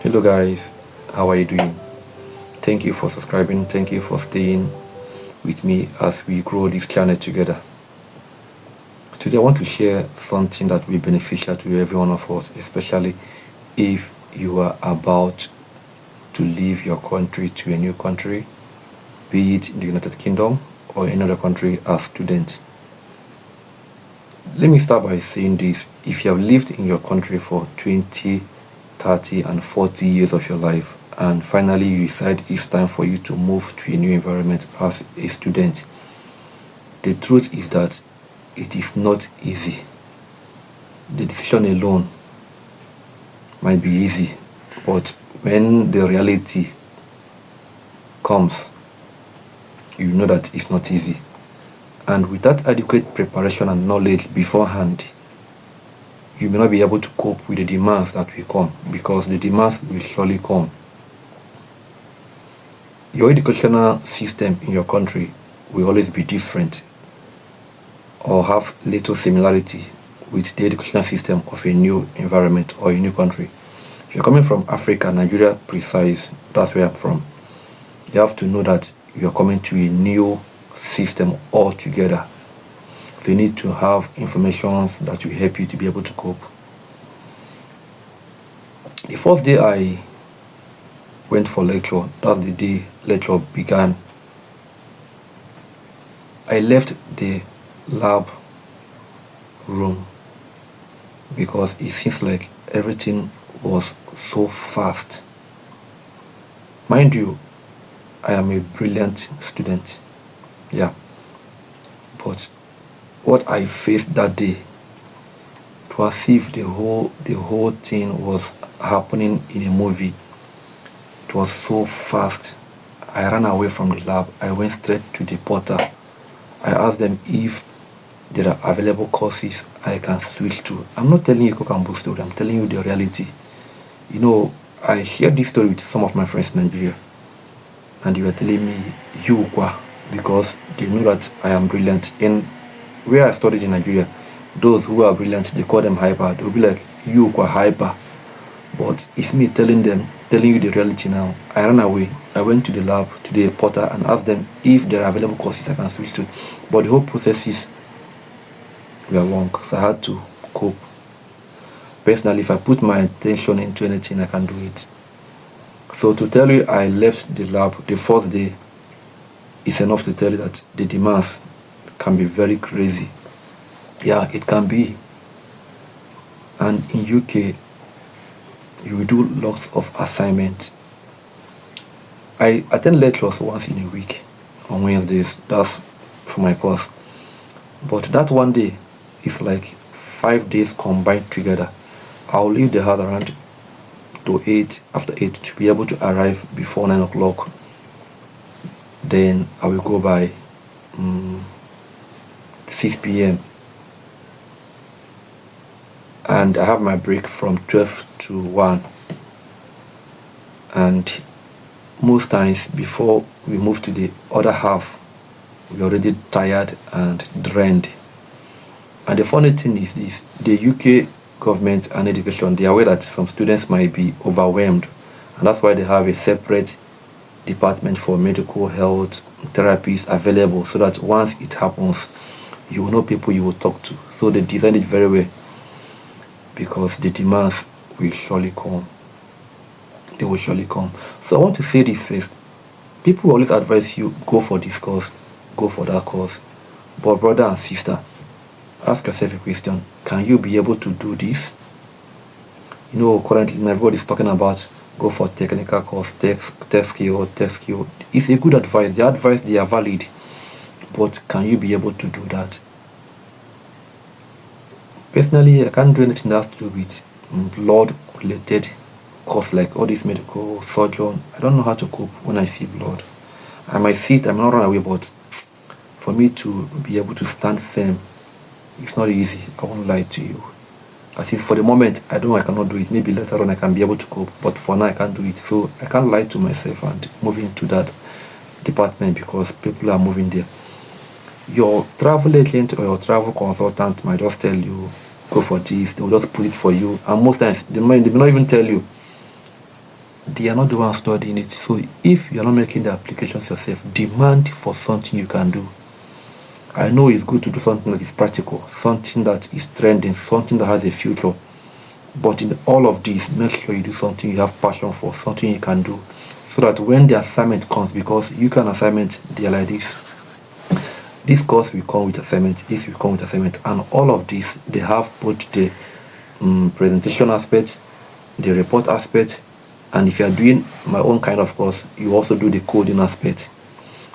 Hello guys, how are you doing? Thank you for subscribing. Thank you for staying with me as we grow this channel together. Today I want to share something that will be beneficial to every one of us, especially if you are about to leave your country to a new country, be it the United Kingdom or any other country as students. Let me start by saying this. If you have lived in your country for 20, 30 and 40 years of your life, and finally you decide it's time for you to move to a new environment as a student, the truth is that it is not easy. The decision alone might be easy, but when the reality comes, you know that it's not easy. And without adequate preparation and knowledge beforehand, you may not be able to cope with the demands that will come, because the demands will surely come. Your educational system in your country will always be different or have little similarity with the educational system of a new environment or a new country. If you're coming from Africa, Nigeria precise, that's where I'm from, you have to know that you're coming to a new system altogether. They need to have information that will help you to be able to cope. The first day I went for lecture, that's the day lecture began, I left the lab room because it seems like everything was so fast. Mind you, I am a brilliant student, yeah, but what I faced that day, it was as if the whole thing was happening in a movie. It was so fast. I ran away from the lab. I went straight to the porter. I asked them if there are available courses I can switch to. I'm not telling you cook and book story. I'm telling you the reality. I shared this story with some of my friends in Nigeria, and they were telling me, you kwa, because they know that I am brilliant. And where I studied in Nigeria, those who are brilliant, they call them hyper. They'll be like, you kwa hyper. But it's me telling you the reality now. I ran away. I went to the lab, to the porter, and asked them if there are available courses I can switch to. But the whole processes were long, so I had to cope. Personally, if I put my attention into anything, I can do it. So to tell you, I left the lab the first day is enough to tell you that the demands can be very crazy. Yeah, it can be. And in UK, you will do lots of assignments. I attend lectures once in a week on Wednesdays. That's for my course. But that one day is like 5 days combined together. I'll leave the house around to 8, after 8, to be able to arrive before 9 o'clock. Then I will go by 6 p.m. and I have my break from 12 to 1. And most times before we move to the other half, we're already tired and drained. And the funny thing is this: the UK government and education, they are aware that some students might be overwhelmed, and that's why they have a separate department for medical health therapies available, so that once it happens, you will know people you will talk to. So they designed it very well, because the demands will surely come. They will surely come. So I want to say this first. People always advise you, go for this course, go for that course. But brother and sister, ask yourself a question. Can you be able to do this? Currently everybody's talking about go for technical course, tech skill. It's a good advice. The advice, they are valid. But can you be able to do that? Personally, I can't do anything that has to do with blood-related course, like all this medical surgeon. I don't know how to cope when I see blood. I might see it, I might not run away, but for me to be able to stand firm, it's not easy. I won't lie to you. At least for the moment, I cannot do it. Maybe later on I can be able to cope, but for now I can't do it. So I can't lie to myself and move into that department because people are moving there. Your travel agent or your travel consultant might just tell you, go for this. They will just put it for you, and most times they may not even tell you they are not the ones studying it. So if you are not making the applications yourself, demand for something you can do. I know it's good to do something that is practical, something that is trending, something that has a future. But in all of this, make sure you do something you have passion for, something you can do. So that when the assignment comes, because you can assignment, they are like this. This course will come with assignment, this will come with assignment, and all of this, they have both the presentation aspect, the report aspect, and if you are doing my own kind of course, you also do the coding aspect.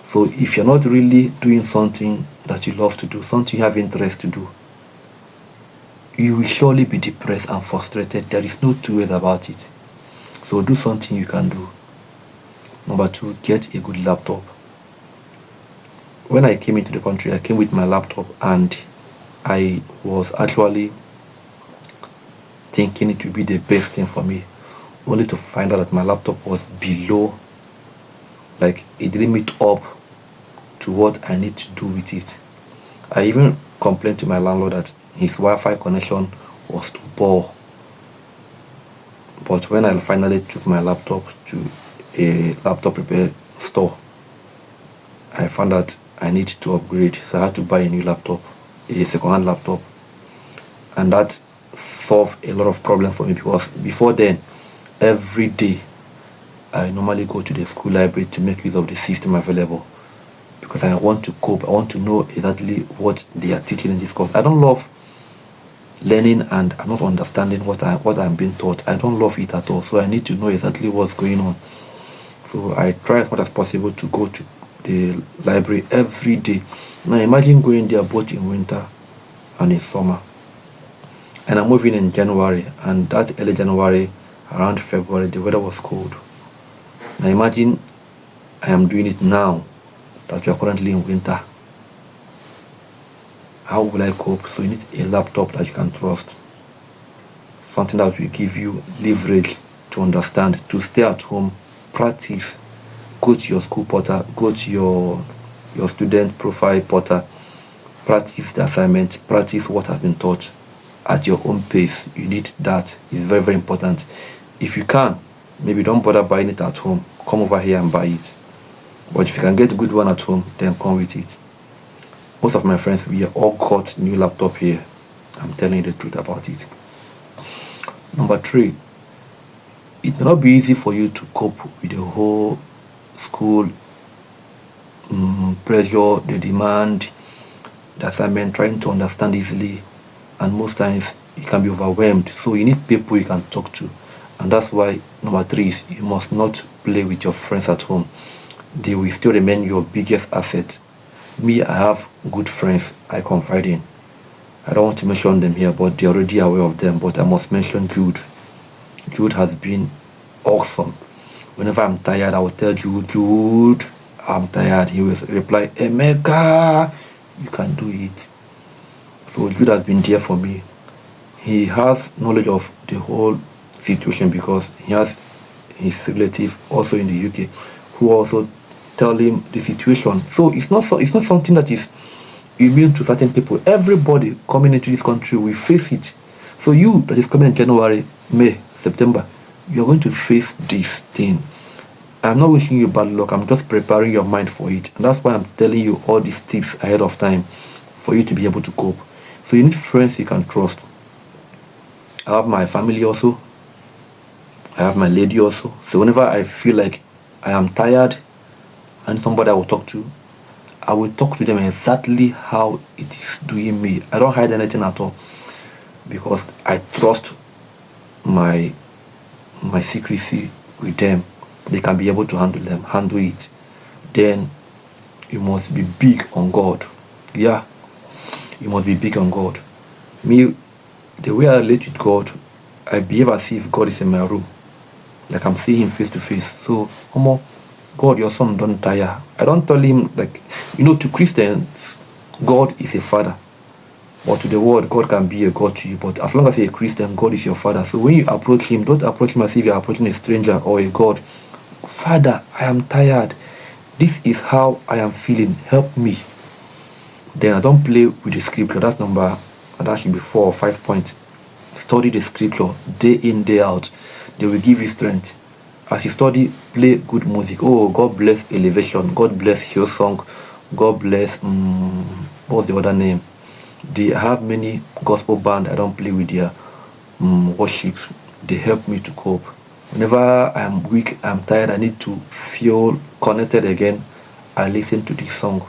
So if you're not really doing something that you love to do, something you have interest to do, you will surely be depressed and frustrated. There is no two ways about it. So do something you can do. Number 2, get a good laptop. When I came into the country, I came with my laptop, and I was actually thinking it would be the best thing for me, only to find out that my laptop was below, like it didn't meet up to what I need to do with it. I even complained to my landlord that his Wi-Fi connection was too poor. But when I finally took my laptop to a laptop repair store, I found that I need to upgrade. So I had to buy a new laptop, a second-hand laptop. And that solved a lot of problems for me, because before then, every day, I normally go to the school library to make use of the system available, because I want to cope. I want to know exactly what they are teaching in this course. I don't love learning and I'm not understanding what I'm being taught. I don't love it at all. So I need to know exactly what's going on. So I try as much as possible to go to the library every day. Now imagine going there both in winter and in summer. And I'm moving in January, and that early January, around February, the weather was cold. Now imagine I am doing it now that we are currently in winter. How will I cope? So you need a laptop that you can trust, something that will give you leverage to understand, to stay at home, practice, go to your school portal, go to your student profile portal, practice the assignment, practice what has been taught at your own pace. You need that. It's very, very important. If you can, maybe don't bother buying it at home. Come over here and buy it. But if you can get a good one at home, then come with it. Most of my friends, we all got new laptop here. I'm telling you the truth about it. Number 3, it may not be easy for you to cope with the whole school pressure, the demand, the assignment, trying to understand easily, and most times you can be overwhelmed. So you need people you can talk to, and that's why number 3 is you must not play with your friends at home. They will still remain your biggest asset. Me, I have good friends I confide in. I don't want to mention them here, but they're already aware of them. But I must mention Jude. Jude has been awesome. Whenever I'm tired, I will tell Jude, I'm tired. He will reply, Emeka, you can do it. So Jude has been there for me. He has knowledge of the whole situation because he has his relative also in the UK who also tell him the situation. So it's not something that is immune to certain people. Everybody coming into this country will face it. So you that is coming in January, May, September, you're going to face this thing. I'm not wishing you bad luck. I'm just preparing your mind for it. And that's why I'm telling you all these tips ahead of time for you to be able to cope. So you need friends you can trust. I have my family also. I have my lady also. So whenever I feel like I am tired and somebody I will talk to, I will talk to them exactly how it is doing me. I don't hide anything at all because I trust my secrecy with them. They can be able to handle it. Then you must be big on God. Yeah, you must be big on God. Me, the way I relate with God, I behave as if God is in my room, like I'm seeing him face to face. So, God, your son don't tire. I don't tell him like, to Christians, God is a father. But to the world, God can be a God to you. But as long as you're a Christian, God is your father. So when you approach him, don't approach him as if you're approaching a stranger or a God. Father, I am tired. This is how I am feeling. Help me. Then I don't play with the scripture. That should be 4 or 5 points. Study the scripture day in, day out. They will give you strength. As you study, play good music. Oh, God bless Elevation. God bless Hillsong. God bless, what's the other name? They have many gospel band. I don't play with their worship. They help me to cope. Whenever I'm weak, I'm tired, I need to feel connected again, I listen to this song.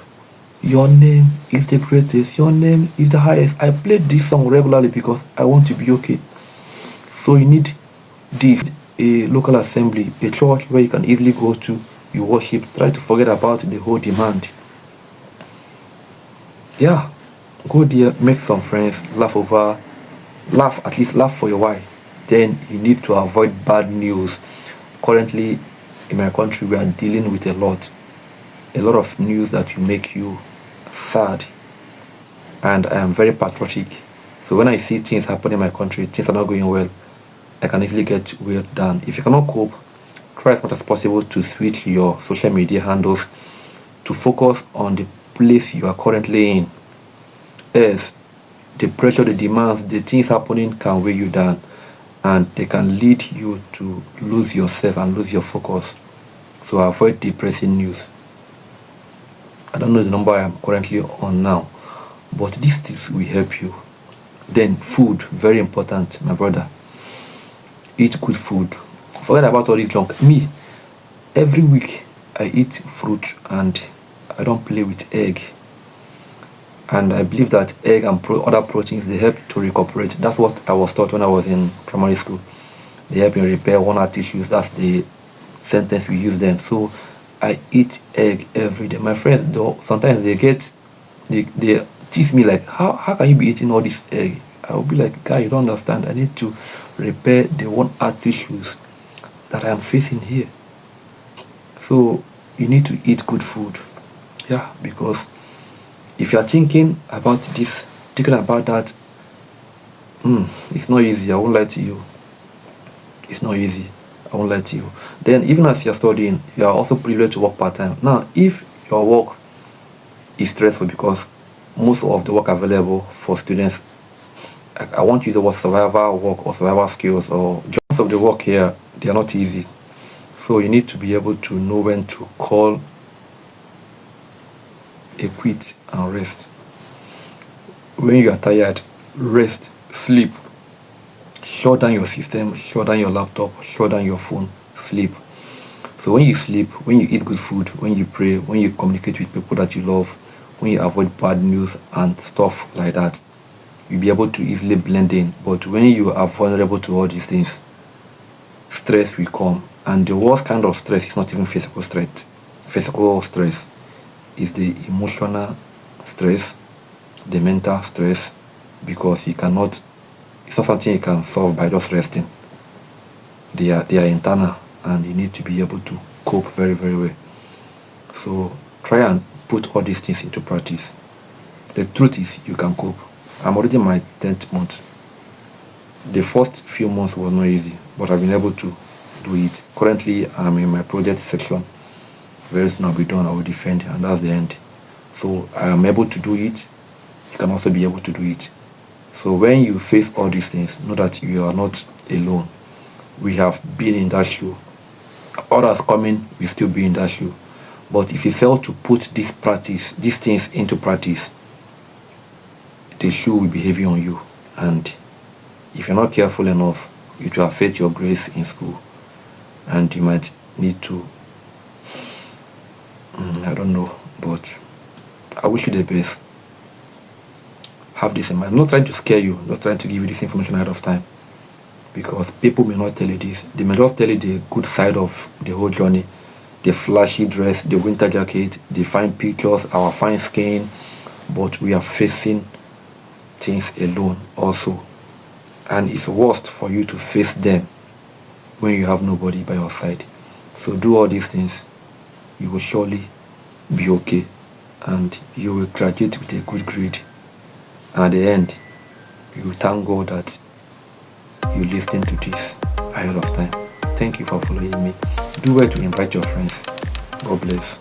Your name is the greatest. Your name is the highest. I play this song regularly because I want to be okay. So you need this, a local assembly, a church where you can easily go to, you worship, try to forget about the whole demand. Yeah, go there, make some friends, at least laugh for a while. Then you need to avoid bad news. Currently, in my country, we are dealing with a lot of news that will make you sad. And I am very patriotic. So when I see things happen in my country, things are not going well, I can easily get weighed down. If you cannot cope, try as much as possible to switch your social media handles to focus on the place you are currently in. As the pressure, the demands, the things happening can weigh you down, and they can lead you to lose yourself and lose your focus. So avoid depressing news. I don't know the number I am currently on now, but these tips will help you. Then food, very important, my brother. Eat good food. Forget about all this junk. Me, every week I eat fruit and I don't play with egg. And I believe that egg and other proteins, they help to recuperate. That's what I was taught when I was in primary school. They help me repair worn out tissues. That's the sentence we use then. So I eat egg every day. My friends, though, sometimes they tease me like, how can you be eating all this egg? I will be like, guy, you don't understand. I need to repair the worn out tissues that I am facing here. So you need to eat good food. Yeah, because if you are thinking about this, thinking about that, it's not easy. I won't lie to you. It's not easy. I won't lie to you. Then, even as you're studying, you are also privileged to work part time. Now, if your work is stressful, because most of the work available for students, I want you to work survival work or survival skills, or jobs of the work here, they are not easy. So you need to be able to know when to call a quit and rest. When you are tired, rest, sleep. Shut down your system, shut down your laptop, shut down your phone, sleep. So when you sleep, when you eat good food, when you pray, when you communicate with people that you love, when you avoid bad news and stuff like that, you'll be able to easily blend in. But when you are vulnerable to all these things, stress will come. And the worst kind of stress is not even physical stress. Physical stress is the emotional stress, the mental stress, because it's not something you can solve by just resting. They are internal, and you need to be able to cope very, very well. So try and put all these things into practice. The truth is, you can cope. I'm already in my 10th month. The first few months was not easy, but I've been able to do it. Currently, I'm in my project section. Very soon I'll be done, I will defend, and that's the end. So I am able to do it. You can also be able to do it. So when you face all these things, know that you are not alone. We have been in that shoe. Others coming will still be in that shoe. But if you fail to put these things into practice, the shoe will be heavy on you. And if you're not careful enough, it will affect your grades in school. And you might need to, I don't know, but I wish you the best. Have this in mind. I'm not trying to scare you, I'm just trying to give you this information ahead of time. Because people may not tell you this. They may just tell you the good side of the whole journey. The flashy dress, the winter jacket, the fine pictures, our fine skin. But we are facing things alone also. And it's worst for you to face them when you have nobody by your side. So do all these things. You will surely be okay. And you will graduate with a good grade. And at the end, you will thank God that you listened to this ahead of time. Thank you for following me. Do well to invite your friends. God bless.